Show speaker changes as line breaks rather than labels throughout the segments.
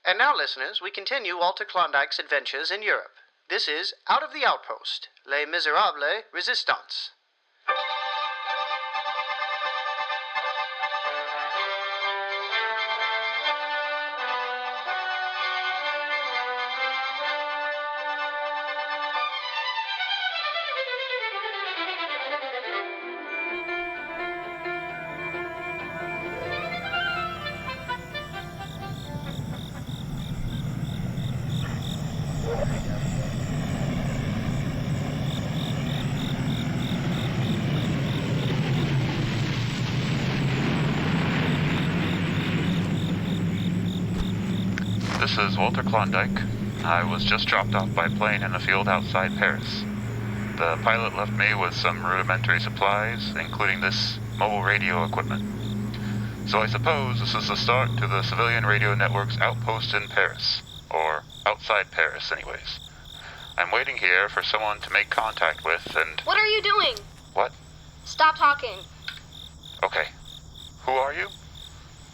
And now, listeners, we continue Walter Klondike's adventures in Europe. This is Out of the Outpost, Les Misérables, Résistance.
This is Walter Klondike. I was just dropped off by plane in a field outside Paris. The pilot left me with some rudimentary supplies, including this mobile radio equipment. So I suppose this is the start to the civilian radio network's outpost in Paris. Or outside Paris, anyways. I'm waiting here for someone to make contact with and...
What are you doing?
What?
Stop talking.
Okay. Who are you?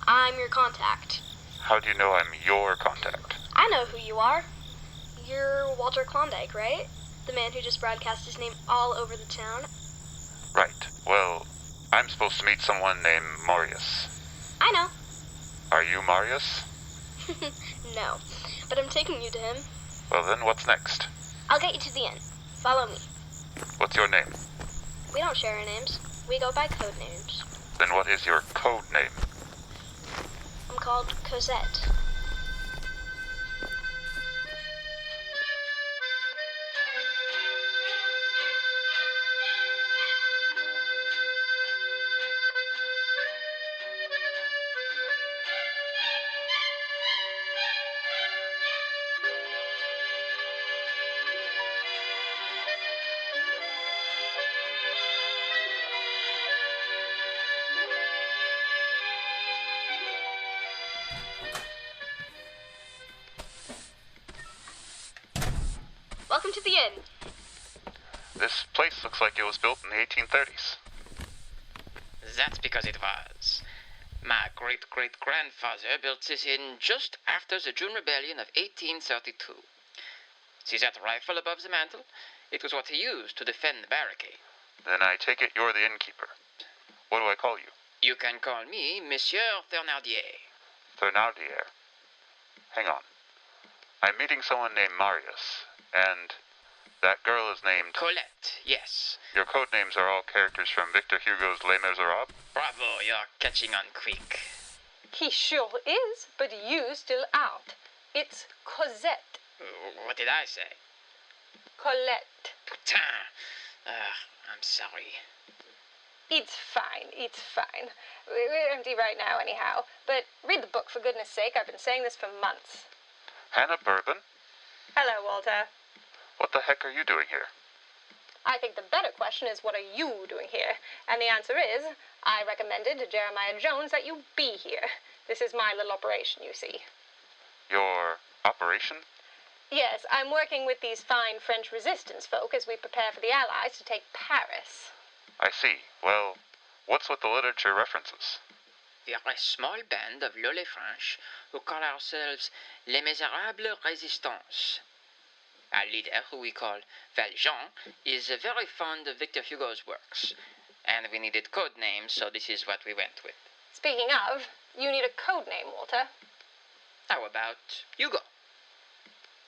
I'm your contact.
How do you know I'm your contact?
I know who you are. You're Walter Klondike, right? The man who just broadcast his name all over the town.
Right. Well, I'm supposed to meet someone named Marius.
I know.
Are you Marius?
No, but I'm taking you to him.
Well then, what's next?
I'll get you to the inn. Follow me.
What's your name?
We don't share our names. We go by code names.
Then what is your code name?
I'm called Cossette. Welcome to the inn.
This place looks like it was built in the 1830s.
That's because it was. My great-great-grandfather built this inn just after the June Rebellion of 1832. See that rifle above the mantel? It was what he used to defend the barricade.
Then I take it you're the innkeeper. What do I call you?
You can call me Monsieur Thénardier.
Thénardier. Hang on. I'm meeting someone named Marius, and that girl is named...
Colette, yes.
Your code names are all characters from Victor Hugo's Les Misérables?
Bravo, you're catching on quick.
He sure is, but you still aren't. It's Cossette.
What did I say?
Colette.
Putain. I'm sorry.
It's fine. We're empty right now anyhow. But read the book, for goodness sake. I've been saying this for months.
Hannah Bourbon?
Hello, Walter.
What the heck are you doing here?
I think the better question is, what are you doing here? And the answer is, I recommended to Jeremiah Jones that you be here. This is my little operation, you see.
Your operation?
Yes, I'm working with these fine French resistance folk as we prepare for the Allies to take Paris.
I see. Well, what's with the literature references?
We are a small band of lowly French who call ourselves Les Misérables Résistance. Our leader, who we call Valjean, is very fond of Victor Hugo's works, and we needed code names, so this is what we went with.
Speaking of, you need a code name, Walter.
How about Hugo?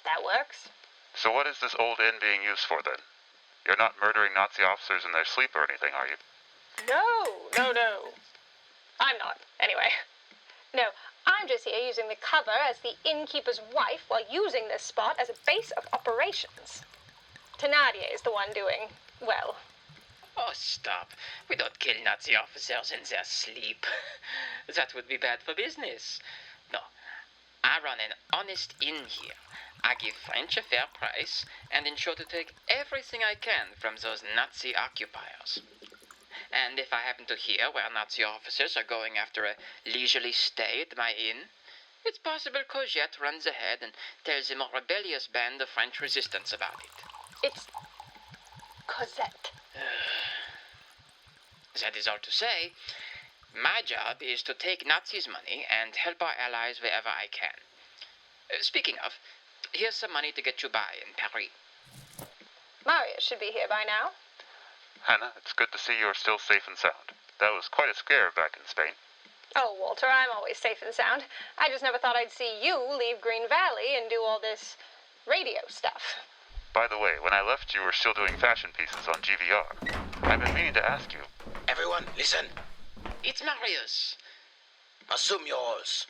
That works.
So what is this old inn being used for, then? You're not murdering Nazi officers in their sleep or anything, are you?
No. I'm not, anyway. No, I'm just here using the cover as the innkeeper's wife while using this spot as a base of operations. Thénardier is the one doing, well...
Oh, stop. We don't kill Nazi officers in their sleep. That would be bad for business. No, I run an honest inn here. I give French a fair price and ensure to take everything I can from those Nazi occupiers. And if I happen to hear where Nazi officers are going after a leisurely stay at my inn, it's possible Cossette runs ahead and tells a more rebellious band of French resistance about it.
It's... Cossette.
That is all to say, my job is to take Nazis' money and help our allies wherever I can. Speaking of, here's some money to get you by in Paris.
Marius should be here by now.
Hannah, it's good to see you're still safe and sound. That was quite a scare back in Spain.
Oh, Walter, I'm always safe and sound. I just never thought I'd see you leave Green Valley and do all this radio stuff.
By the way, when I left, you were still doing fashion pieces on GVR. I've been meaning to ask you.
Everyone, listen.
It's Marius.
Assume your roles.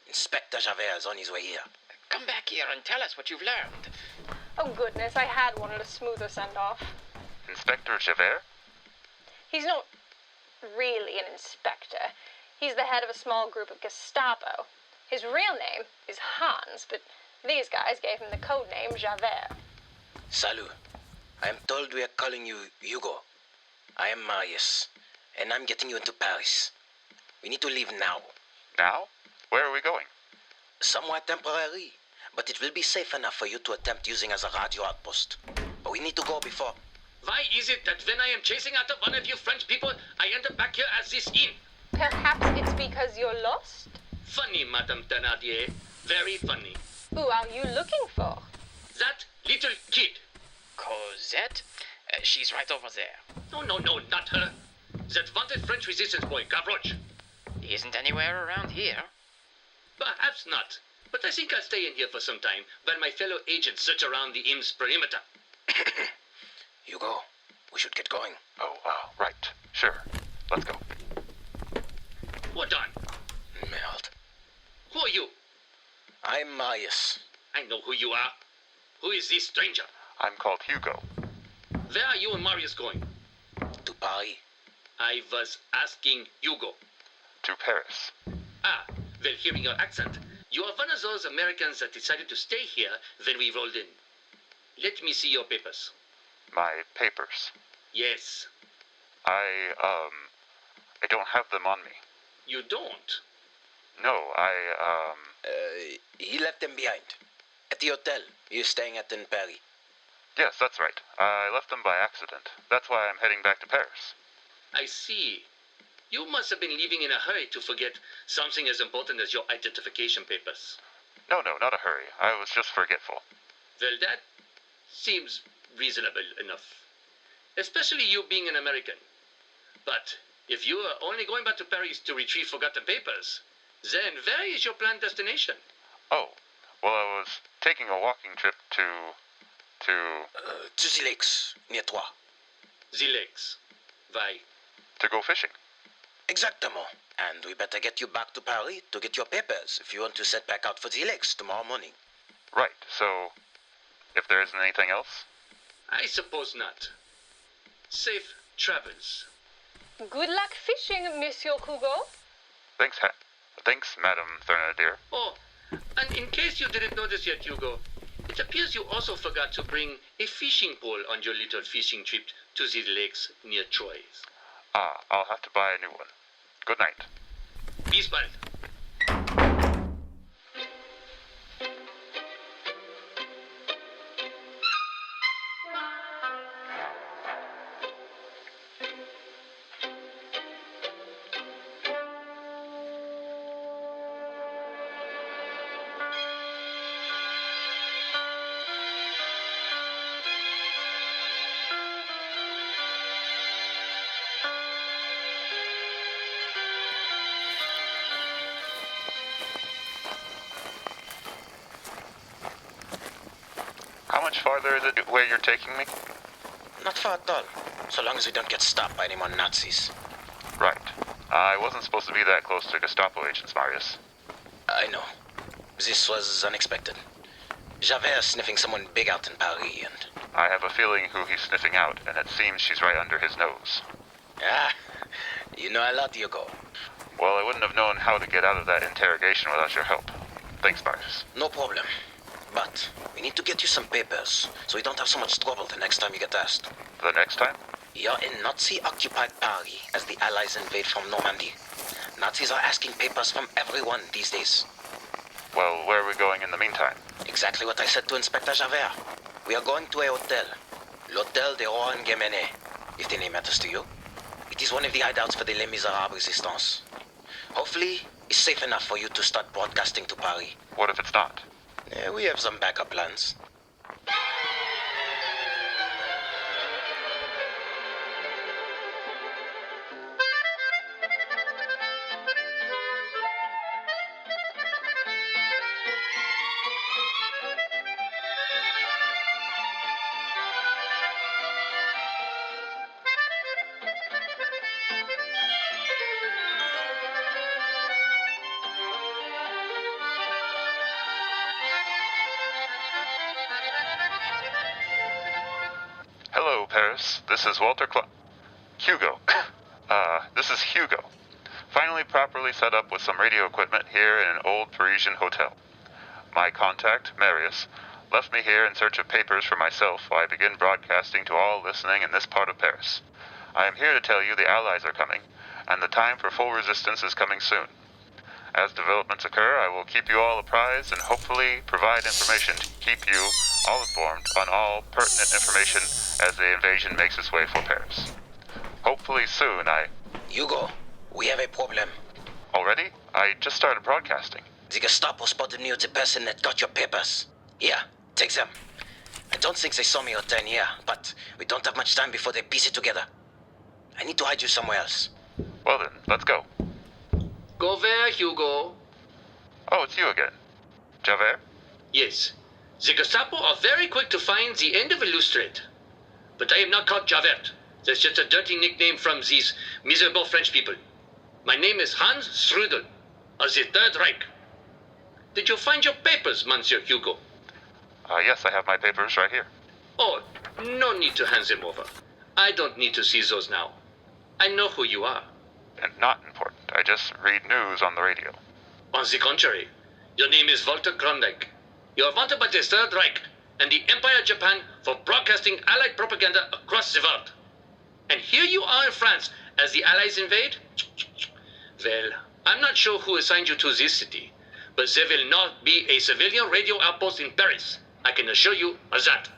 Inspector Javert is on his way here.
Come back here and tell us what you've learned.
Oh, goodness, I had wanted a smoother send-off.
Inspector Javert?
He's not really an inspector. He's the head of a small group of Gestapo. His real name is Hans, but these guys gave him the code name Javert.
Salut. I am told we are calling you Hugo. I am Marius, and I'm getting you into Paris. We need to leave now.
Now? Where are we going?
Somewhat temporary, but it will be safe enough for you to attempt using as a radio outpost. But we need to go before.
Why is it that when I am chasing after one of you French people, I end up back here at this inn?
Perhaps it's because you're lost?
Funny, Madame Thénardier. Very funny.
Who are you looking for?
That little kid.
Cossette? She's right over there.
No, not her. That wanted French resistance boy, Gavroche.
He isn't anywhere around here.
Perhaps not. But I think I'll stay in here for some time while my fellow agents search around the inn's perimeter.
Hugo, we should get going.
Oh, right. Sure. Let's go.
What on?
Merde.
Who are you?
I'm Marius.
I know who you are. Who is this stranger?
I'm called Hugo.
Where are you and Marius going?
To Paris.
I was asking Hugo.
To Paris.
Ah, well, hearing your accent, you are one of those Americans that decided to stay here when we rolled in. Let me see your papers.
My papers.
Yes.
I don't have them on me.
You don't?
No,
He left them behind. At the hotel you're staying at in Paris.
Yes, that's right. I left them by accident. That's why I'm heading back to Paris.
I see. You must have been leaving in a hurry to forget something as important as your identification papers.
No, not a hurry. I was just forgetful.
Well, that seems reasonable enough. Especially you being an American. But if you are only going back to Paris to retrieve forgotten papers, then where is your planned destination?
Oh, well, I was taking a walking trip to
To the lakes, near Troyes.
The lakes. Why?
to go fishing.
Exactement. And we better get you back to Paris to get your papers if you want to set back out for the lakes tomorrow morning.
Right, so if there isn't anything else?
I suppose not. Safe travels.
Good luck fishing, Monsieur Hugo.
Thanks, Madame Thénardier.
Oh, and in case you didn't notice yet, Hugo, it appears you also forgot to bring a fishing pole on your little fishing trip to the lakes near Troyes.
I'll have to buy a new one. Good night.
Bis bald.
How much farther is it where you're taking me?
Not far at all, so long as we don't get stopped by any more Nazis.
Right. I wasn't supposed to be that close to Gestapo agents, Marius.
I know. This was unexpected. Javert sniffing someone big out in Paris, and...
I have a feeling who he's sniffing out, and it seems she's right under his nose.
Ah, you know a lot, Hugo.
Well, I wouldn't have known how to get out of that interrogation without your help. Thanks, Marius.
No problem. But we need to get you some papers, so we don't have so much trouble the next time you get asked.
The next time?
You're in Nazi-occupied Paris as the Allies invade from Normandy. Nazis are asking papers from everyone these days.
Well, where are we going in the meantime?
Exactly what I said to Inspector Javert. We are going to a hotel. L'Hôtel de Rouen-Guémené, if the name matters to you. It is one of the hideouts for the Les Misérables Résistance. Hopefully, it's safe enough for you to start broadcasting to Paris.
What if it's not?
We have some backup plans.
Hello, Paris. This is Walter Hugo. This is Hugo. Finally properly set up with some radio equipment here in an old Parisian hotel. My contact, Marius, left me here in search of papers for myself while I begin broadcasting to all listening in this part of Paris. I am here to tell you the Allies are coming, and the time for full resistance is coming soon. As developments occur, I will keep you all apprised and hopefully provide information to keep you all informed on all pertinent information as the invasion makes its way for Paris. Hopefully soon,
Hugo, we have a problem.
Already? I just started broadcasting.
The Gestapo spotted me with the person that got your papers. Here, take them. I don't think they saw me out there here, but we don't have much time before they piece it together. I need to hide you somewhere else.
Well then, let's go.
Go where, Hugo?
Oh, it's you again. Javert?
Yes. The Gestapo are very quick to find the end of a loose thread. But I am not called Javert. That's just a dirty nickname from these miserable French people. My name is Hans Strudel, of the Third Reich. Did you find your papers, Monsieur Hugo?
Yes, I have my papers right here.
Oh, no need to hand them over. I don't need to see those now. I know who you are.
And not important. I just read news on the radio.
On the contrary, your name is Walter Klondike. You are wanted by the Third Reich and the Empire of Japan for broadcasting Allied propaganda across the world. And here you are in France as the Allies invade? Well, I'm not sure who assigned you to this city, but there will not be a civilian radio outpost in Paris. I can assure you of that.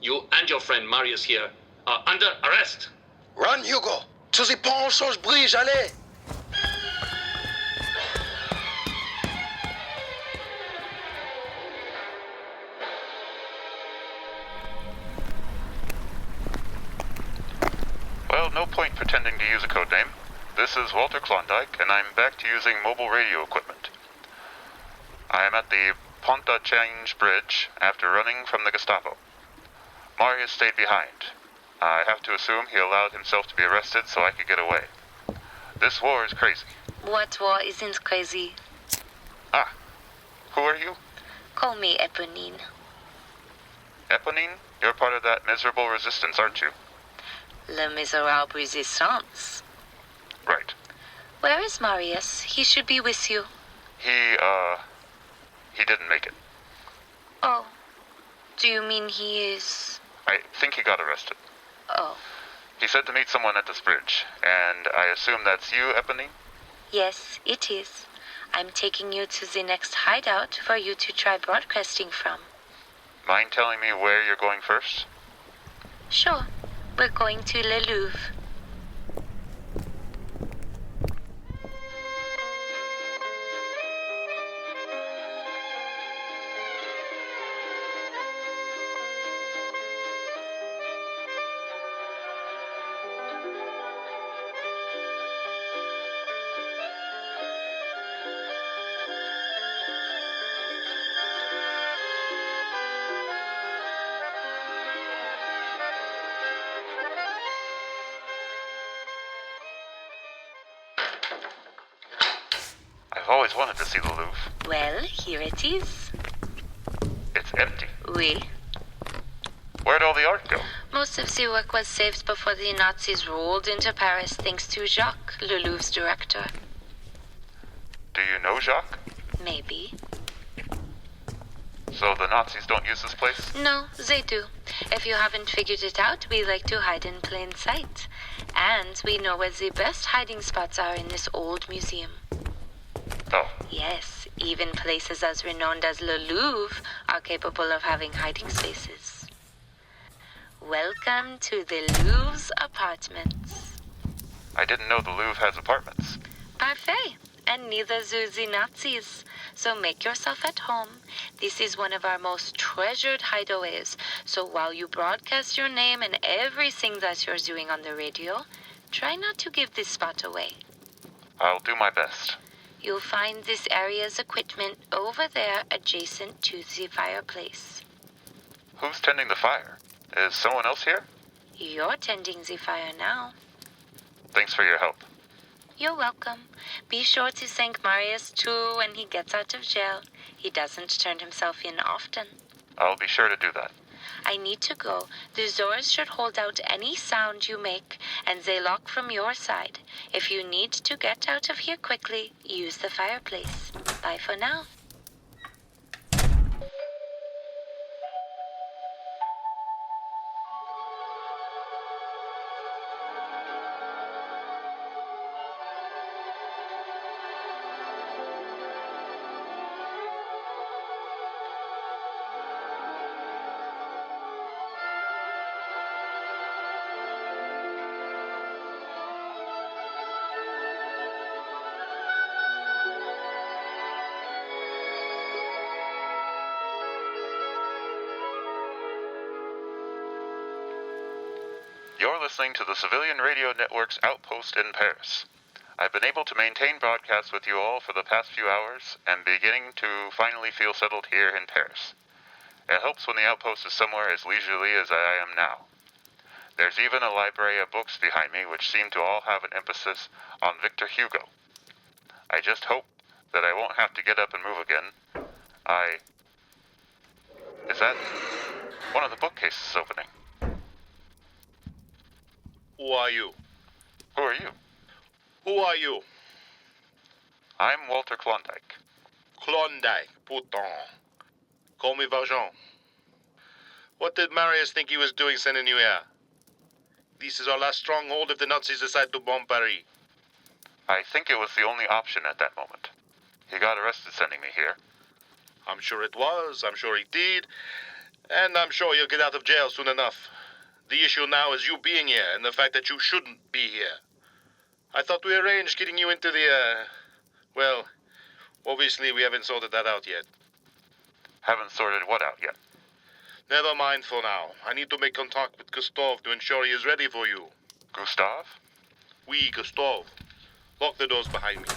You and your friend Marius here are under arrest.
Run, Hugo! To the Pont Sauge Bridge, allez!
Well, no point pretending to use a code name. This is Walter Klondike, and I'm back to using mobile radio equipment. I am at the Pont de Change Bridge after running from the Gestapo. Marius stayed behind. I have to assume he allowed himself to be arrested so I could get away. This war is crazy.
What war isn't crazy?
Ah, who are you?
Call me Éponine.
Éponine? You're part of that miserable resistance, aren't you?
Le Misérables Résistance.
Right.
Where is Marius? He should be with you.
He didn't make it.
Oh. Do you mean he is...
I think he got arrested.
Oh.
He said to meet someone at this bridge, and I assume that's you, Éponine?
Yes, it is. I'm taking you to the next hideout for you to try broadcasting from.
Mind telling me where you're going first?
Sure. We're going to Le Louvre.
I've always wanted to see the Louvre.
Well, here it is.
It's empty.
Oui.
Where'd all the art go?
Most of the work was saved before the Nazis rolled into Paris thanks to Jacques, Le Louvre's director.
Do you know Jacques?
Maybe.
So the Nazis don't use this place?
No, they do. If you haven't figured it out, we like to hide in plain sight. And we know where the best hiding spots are in this old museum.
Oh.
Yes, even places as renowned as Le Louvre are capable of having hiding spaces. Welcome to the Louvre's apartments.
I didn't know the Louvre has apartments.
Parfait. And neither do the Nazis. So make yourself at home. This is one of our most treasured hideaways, so while you broadcast your name and everything that you're doing on the radio, try not to give this spot away.
I'll do my best.
You'll find this area's equipment over there adjacent to the fireplace.
Who's tending the fire? Is someone else here?
You're tending the fire now.
Thanks for your help.
You're welcome. Be sure to thank Marius, too, when he gets out of jail. He doesn't turn himself in often.
I'll be sure to do that.
I need to go. The doors should hold out any sound you make, and they lock from your side. If you need to get out of here quickly, use the fireplace. Bye for now.
You're listening to the Civilian Radio Network's Outpost in Paris. I've been able to maintain broadcasts with you all for the past few hours, and beginning to finally feel settled here in Paris. It helps when the Outpost is somewhere as leisurely as I am now. There's even a library of books behind me which seem to all have an emphasis on Victor Hugo. I just hope that I won't have to get up and move again. Is that one of the bookcases opening?
Who are you?
Who are you?
Who are you?
I'm Walter Klondike.
Klondike, putain. Call me Valjean. What did Marius think he was doing sending you here? This is our last stronghold if the Nazis decide to bomb Paris.
I think it was the only option at that moment. He got arrested sending me here.
I'm sure it was, I'm sure he did, and I'm sure you'll get out of jail soon enough. The issue now is you being here, and the fact that you shouldn't be here. I thought we arranged getting you into the, well, obviously we haven't sorted that out yet.
Haven't sorted what out yet?
Never mind for now. I need to make contact with Gustave to ensure he is ready for you.
Gustave?
Oui, Gustave. Lock the doors behind me.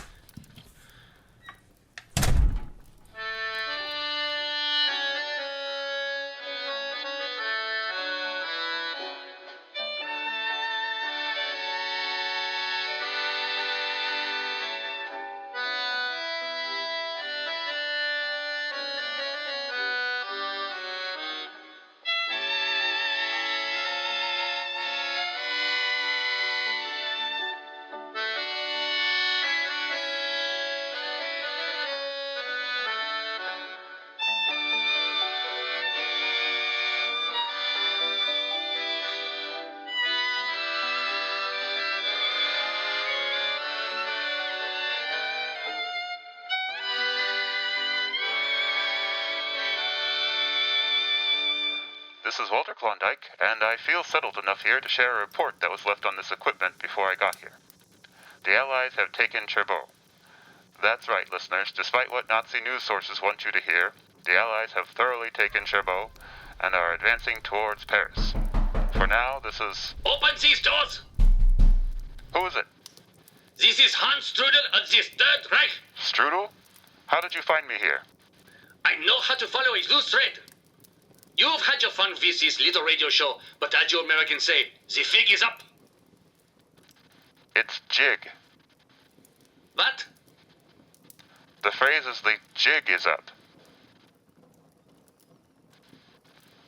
This is Walter Klondike, and I feel settled enough here to share a report that was left on this equipment before I got here. The Allies have taken Traber. That's right, listeners. Despite what Nazi news sources want you to hear, the Allies have thoroughly taken Traber and are advancing towards Paris. For now, this is...
Open these doors!
Who is it?
This is Hans Strudel of this Third Reich.
Strudel? How did you find me here?
I know how to follow a loose thread. You've had your fun with this little radio show, but as you Americans say, the fig is up.
It's jig.
What?
The phrase is the jig is up.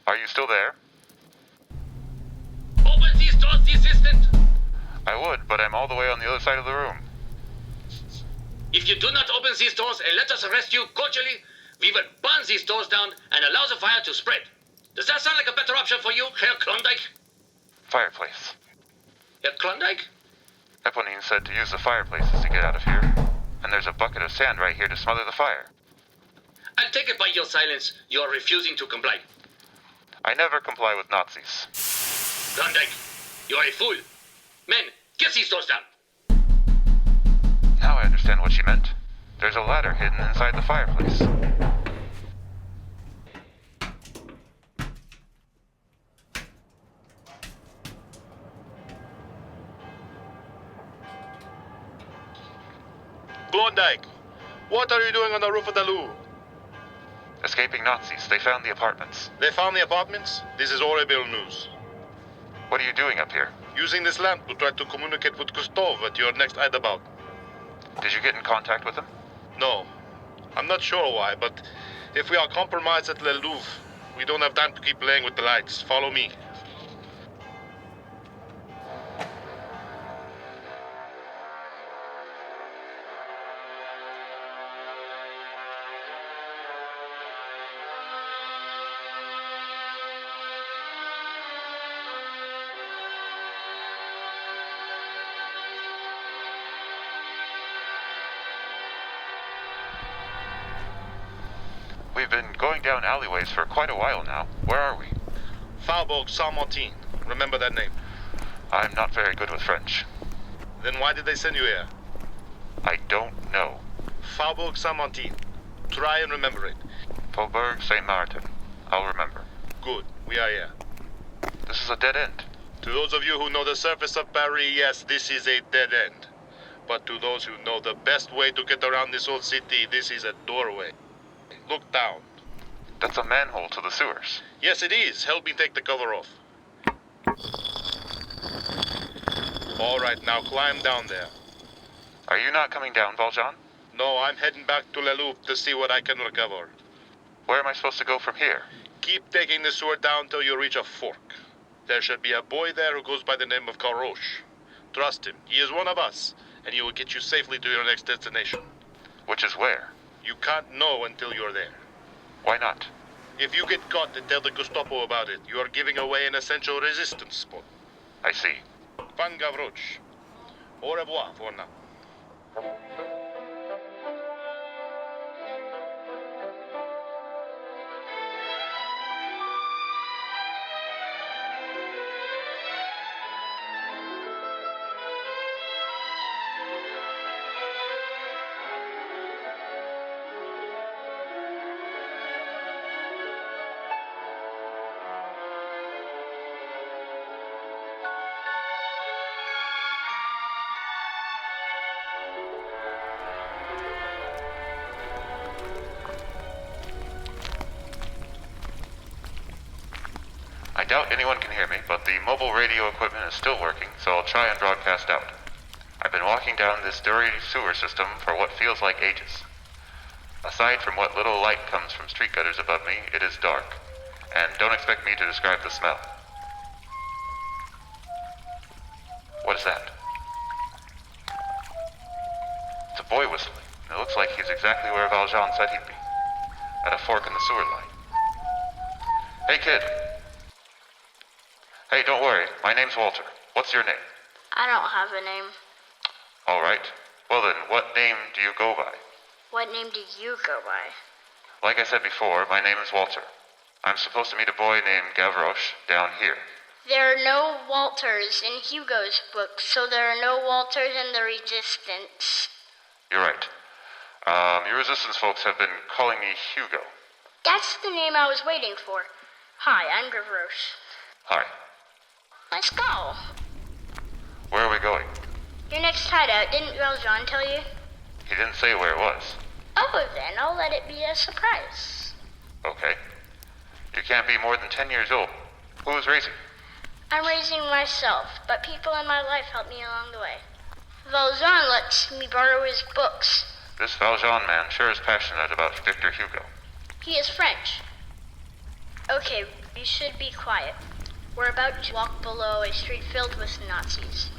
Are you still there?
Open these doors this instant.
I would, but I'm all the way on the other side of the room.
If you do not open these doors and let us arrest you cordially, we will burn these doors down and allow the fire to spread. Does that sound like a better option for you, Herr Klondike?
Fireplace.
Herr Klondike?
Éponine said to use the fireplaces to get out of here. And there's a bucket of sand right here to smother the fire.
I'll take it by your silence. You are refusing to comply.
I never comply with Nazis.
Klondike, you are a fool. Men, get these doors down.
Now I understand what she meant. There's a ladder hidden inside the fireplace.
Klondike, what are you doing on the roof of the Louvre?
Escaping Nazis. They found the apartments.
They found the apartments? This is horrible news.
What are you doing up here?
Using this lamp to try to communicate with Gustave at your next hideout.
Did you get in contact with him?
No. I'm not sure why, but if we are compromised at Le Louvre, we don't have time to keep playing with the lights. Follow me.
We've been going down alleyways for quite a while now. Where are we?
Faubourg Saint-Martin. Remember that name?
I'm not very good with French.
Then why did they send you here?
I don't know.
Faubourg Saint-Martin. Try and remember it.
Faubourg Saint-Martin. I'll remember.
Good. We are here.
This is a dead end.
To those of you who know the surface of Paris, yes, this is a dead end. But to those who know the best way to get around this old city, this is a doorway. Look down.
That's a manhole to the sewers.
Yes, it is. Help me take the cover off. All right, now climb down there.
Are you not coming down, Valjean?
No, I'm heading back to Le Louvre to see what I can recover.
Where am I supposed to go from here?
Keep taking the sewer down till you reach a fork. There should be a boy there who goes by the name of Gavroche. Trust him. He is one of us, and he will get you safely to your next destination.
Which is where?
You can't know until you're there.
Why not?
If you get caught and tell the Gestapo about it, you are giving away an essential resistance spot.
I see.
Van Gavroche. Au revoir for now.
I doubt anyone can hear me, but the mobile radio equipment is still working, so I'll try and broadcast out. I've been walking down this dirty sewer system for what feels like ages. Aside from what little light comes from street gutters above me, it is dark, and don't expect me to describe the smell. What is that? It's a boy whistling, and it looks like he's exactly where Valjean said he'd be, at a fork in the sewer line. Hey, kid. Hey, don't worry. My name's Walter. What's your name?
I don't have a name.
All right. Well then, what name do you go by?
What name do you go by?
Like I said before, my name is Walter. I'm supposed to meet a boy named Gavroche down here.
There are no Walters in Hugo's book, so there are no Walters in the Resistance.
You're right. Your Resistance folks have been calling me Hugo.
That's the name I was waiting for. Hi, I'm Gavroche.
Hi.
Let's go.
Where are we going?
Your next hideout, didn't Valjean tell you?
He didn't say where it was.
Oh, then I'll let it be a surprise.
Okay. You can't be more than 10 years old. Who is raising?
I'm raising myself, but people in my life help me along the way. Valjean lets me borrow his books.
This Valjean man sure is passionate about Victor Hugo.
He is French. Okay, you should be quiet. We're about to walk below a street filled with Nazis.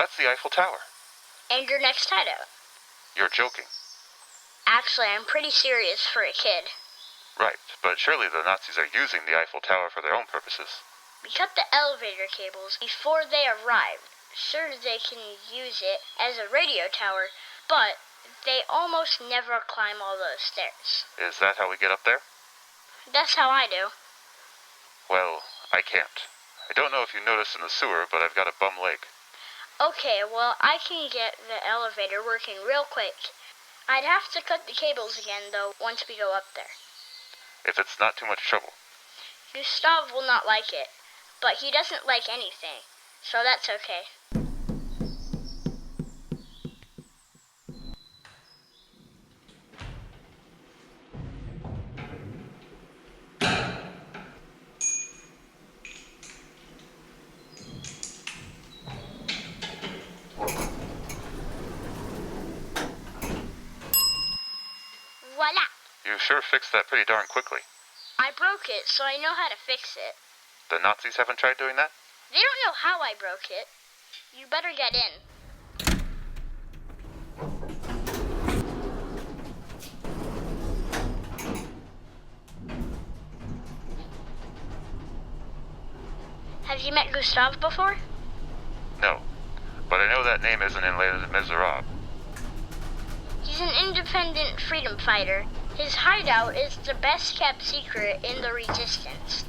That's the Eiffel Tower.
And your next hideout.
You're joking.
Actually, I'm pretty serious for a kid.
Right, but surely the Nazis are using the Eiffel Tower for their own purposes.
We cut the elevator cables before they arrived. Sure, they can use it as a radio tower, but they almost never climb all those stairs.
Is that how we get up there?
That's how I do.
Well, I can't. I don't know if you noticed in the sewer, but I've got a bum leg.
Okay, well, I can get the elevator working real quick. I'd have to cut the cables again, though, once we go up there.
If it's not too much trouble.
Gustave will not like it, but he doesn't like anything, so that's okay. Voila!
You sure fixed that pretty darn quickly.
I broke it, so I know how to fix it.
The Nazis haven't tried doing that?
They don't know how I broke it. You better get in. Have you met Gustave before?
No, but I know that name isn't in Les Misérables.
He's an independent freedom fighter. His hideout is the best kept secret in the Resistance.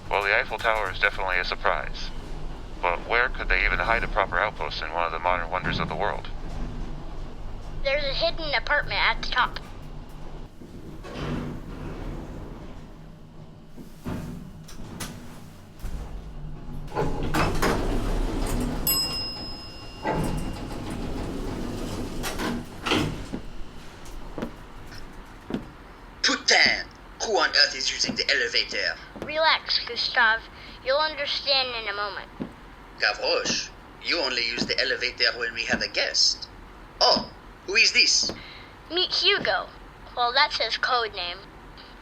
Well, the Eiffel Tower is definitely a surprise. But where could they even hide a proper outpost in one of the modern wonders of the world?
There's a hidden apartment at the top.
Putain! Who on earth is using the elevator?
Relax, Gustave. You'll understand in a moment.
Gavroche, you only use the elevator when we have a guest. Oh, who is this?
Meet Hugo. Well, that's his code name.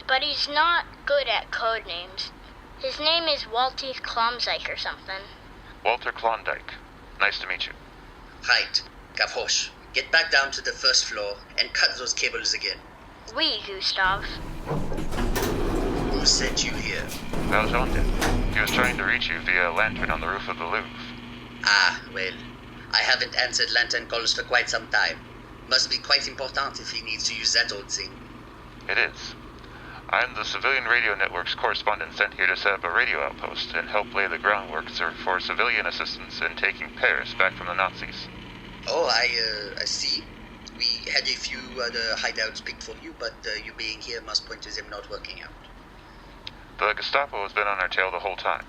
But he's not good at code names. His name is Walter Klondike or something.
Walter Klondike. Nice to meet you.
Right, Gavroche, get back down to the first floor and cut those cables again.
Oui, Gustave.
Who sent you here?
Valjean did. He was trying to reach you via a lantern on the roof of the Louvre.
Ah, well, I haven't answered lantern calls for quite some time. Must be quite important if he needs to use that old thing.
It is. I'm the civilian radio network's correspondent sent here to set up a radio outpost and help lay the groundwork for civilian assistance in taking Paris back from the Nazis.
Oh, I see. We had a few other hideouts picked for you, but you being here must point to them not working out.
The Gestapo has been on our tail the whole time.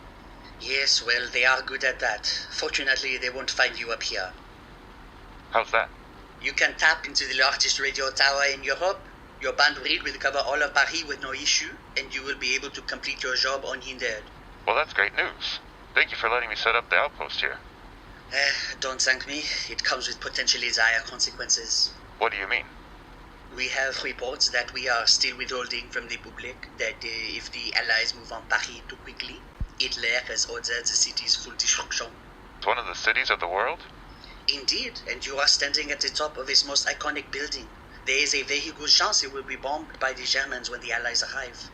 Yes, well, they are good at that. Fortunately, they won't find you up here.
How's that?
You can tap into the largest radio tower in Europe. Your bandwidth will cover all of Paris with no issue, and you will be able to complete your job unhindered.
Well, that's great news. Thank you for letting me set up the outpost here.
Don't thank me. It comes with potentially dire consequences.
What do you mean?
We have reports that we are still withholding from the public that if the Allies move on Paris too quickly, Hitler has ordered the city's full destruction.
It's one of the cities of the world?
Indeed, and you are standing at the top of its most iconic building. There is a very good chance it will be bombed by the Germans when the Allies arrive.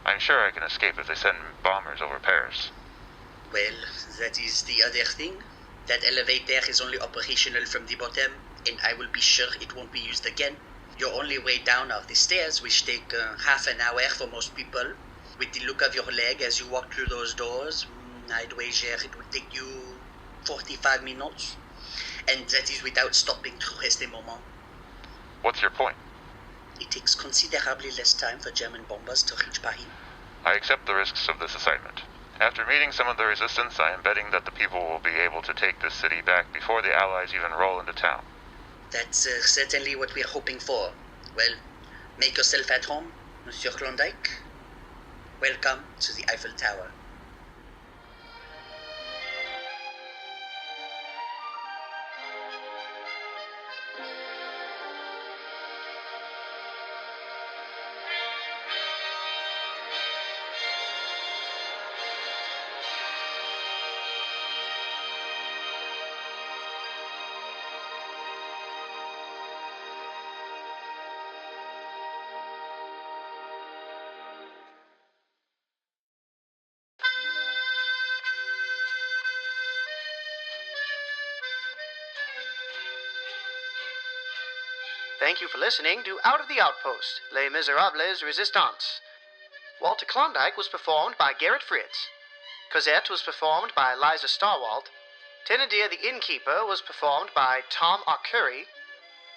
I'm sure I can escape if they send bombers over Paris.
Well, that is the other thing. That elevator is only operational from the bottom, and I will be sure it won't be used again. Your only way down are the stairs, which take half an hour for most people. With the look of your leg as you walk through those doors, I'd wager it would take you 45 minutes. And that is without stopping to rest a moment.
What's your point?
It takes considerably less time for German bombers to reach Paris.
I accept the risks of this assignment. After meeting some of the resistance, I am betting that the people will be able to take this city back before the Allies even roll into town.
That's certainly what we're hoping for. Well, make yourself at home, Monsieur Klondike. Welcome to the Eiffel Tower.
Thank you for listening to Out of the Outpost, Les Misérables, Résistance. Walter Klondike was performed by Garrett Fritz. Cossette was performed by Liza Starwalt. Thénardier the Inn Keeper was performed by Tom Acuri.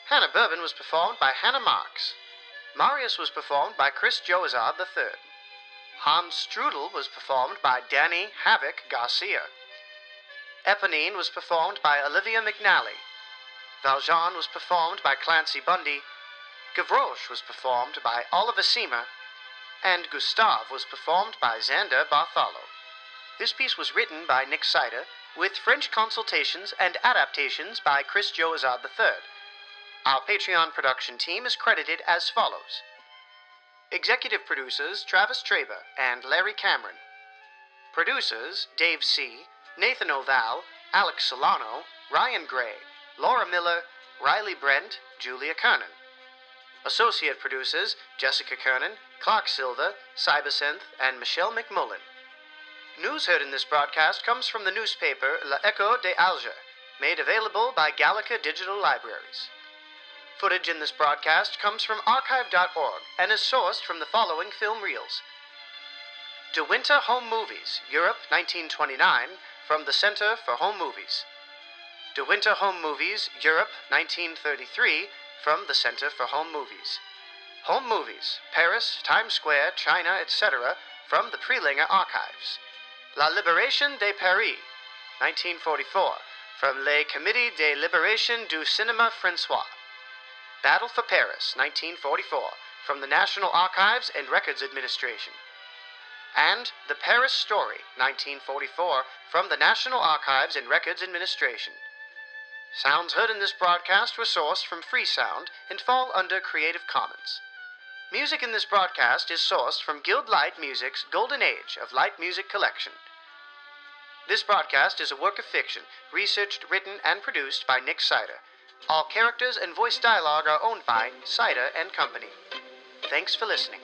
Hannah Bourbon was performed by Hannah Marks. Marius was performed by Chris Joazard III. Hans Strudel was performed by Danny Havoc Garcia. Éponine was performed by Olivia McNally. Valjean was performed by Clancy Bundy. Gavroche was performed by Oliver Siemer. And Gustave was performed by Xandre Bartholo. This piece was written by Seider, with French consultations and adaptations by Chris Joazard III. Our Patreon production team is credited as follows. Executive producers Travis Traber and Larry Cameron. Producers Dave C., Nathan Ovalle, Alex Solano, Ryan Gray, Laura Miller, Riley Brent, Julia Kernan. Associate producers Jessica Kernan, Clark Silva, Cybersynth, and Michelle McMullen. News heard in this broadcast comes from the newspaper L'Echo de Alger, made available by Gallica Digital Libraries. Footage in this broadcast comes from archive.org and is sourced from the following film reels. De Winter Home Movies, Europe 1929, from the Center for Home Movies. De Winter Home Movies, Europe 1933, from the Center for Home Movies. Home Movies, Paris, Times Square, China, etc., from the Prelinger Archives. La Libération de Paris, 1944, from Les Comité de Libération du Cinéma François. Battle for Paris, 1944, from the National Archives and Records Administration. And The Paris Story, 1944, from the National Archives and Records Administration. Sounds heard in this broadcast were sourced from Freesound and fall under Creative Commons. Music in this broadcast is sourced from Guild Light Music's Golden Age of Light Music Collection. This broadcast is a work of fiction, researched, written, and produced by Seider. All characters and voice dialogue are owned by Seider and Company. Thanks for listening.